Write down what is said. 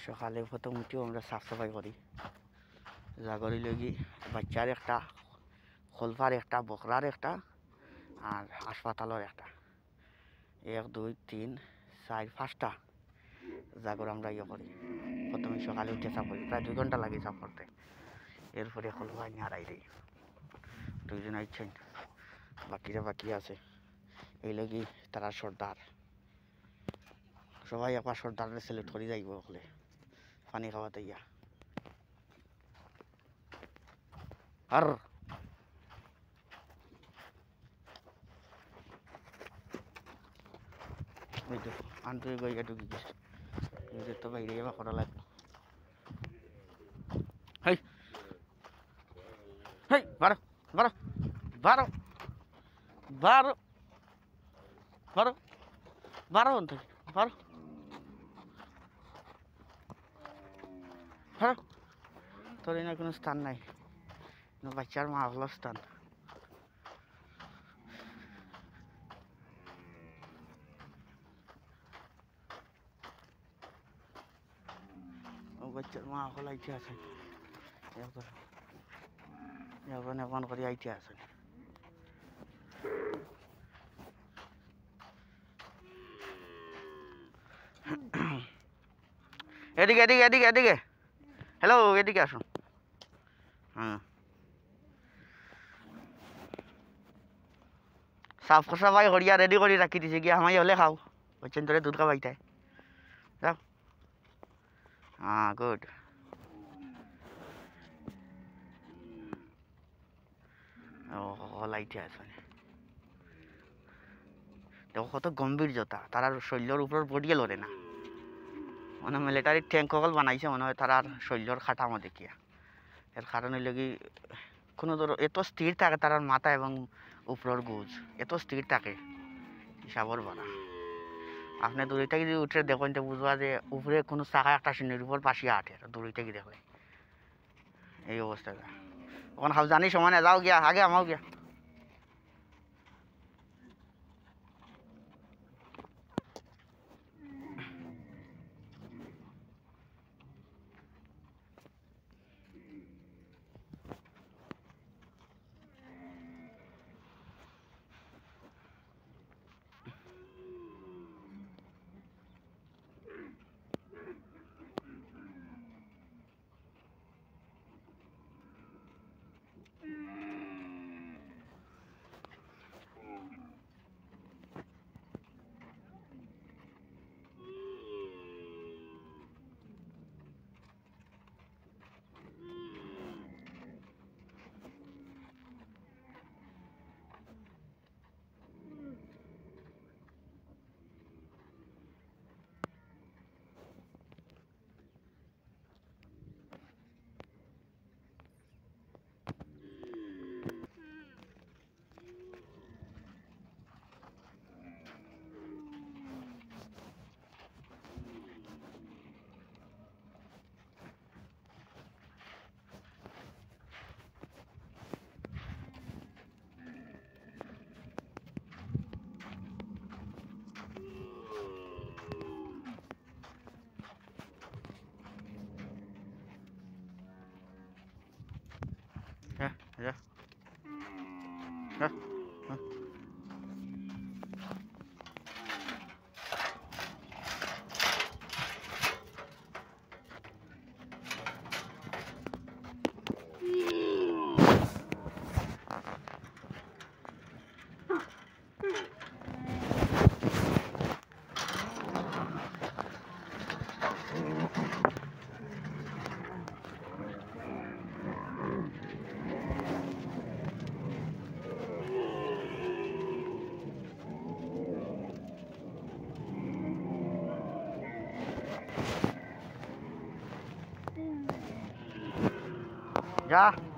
সকালে প্রথম উঠেও আমরা সাফ সাফাই করি জাগরি লগি বাচ্চার একটা খোলফার একটা বকরার একটা আর হাসপাতালের একটা 1 2 3 4 5টা জাগর আমরা করি প্রথমে সকালে উঠে সাফ করি প্রায় 2 ঘন্টা লাগে সাফ করতে এরপরে খোলফা নিয়ে হারাই দিই দুইজন আইছেন বাকিরা বাকি আছে এই লগি তারা সর্দার সবাই একবার সর্দারের সিলেক্ট করে যাইব বলে পানি খাওয়াতে ইয়া আর ওই তো আনতে গইয়া ঢুকি গেছে এই তো বাইরে যাওয়া করা লাগবে হেই হেই বারো বারো বারো বারো বারো বারো থেকে বারো বারো তোর এনে কোনো স্থান নাই বাচ্চার মা হলো স্থান বাচ্চার মা হল আইতে আছেন এখন এখন করে আইতে আছেন এদিকে এদিকে এদিকে এদিকে হ্যালো এদিকে আসুন হ্যাঁ সাফ সাফাই করিয়া রেডি করে রাখি দিছে গিয়া আমায় হলে খাও বলছেন তোরে দুধ খাওয়াইতে যাও হ্যাঁ গুড ও লাইটে আছে দেখো কত গম্ভীর্যতা তার শৈল্যর উপর পড়িয়ে লড়ে না মানে মিলিটারি ট্যাঙ্ক সকল বানাইছে মনে হয় তার শৈল্যর খাটামো দেখিয়া এর কারণ হইল কি কোনো ধরো এত স্থির থাকে তার মাথা এবং উপরের গুজ এত স্থির থাকে হিসাবর বানা আপনি দূরে থেকে যদি উঠে দেখেন তো বুঝবা যে উপরে কোনো চাকা একটা সিনের উপর পাশিয়ে আটে দূরে থেকে দেখলে এই অবস্থাটা এখন হাউজানি সমানে যাও গিয়া আগে আমাও গিয়া ya ya ya ya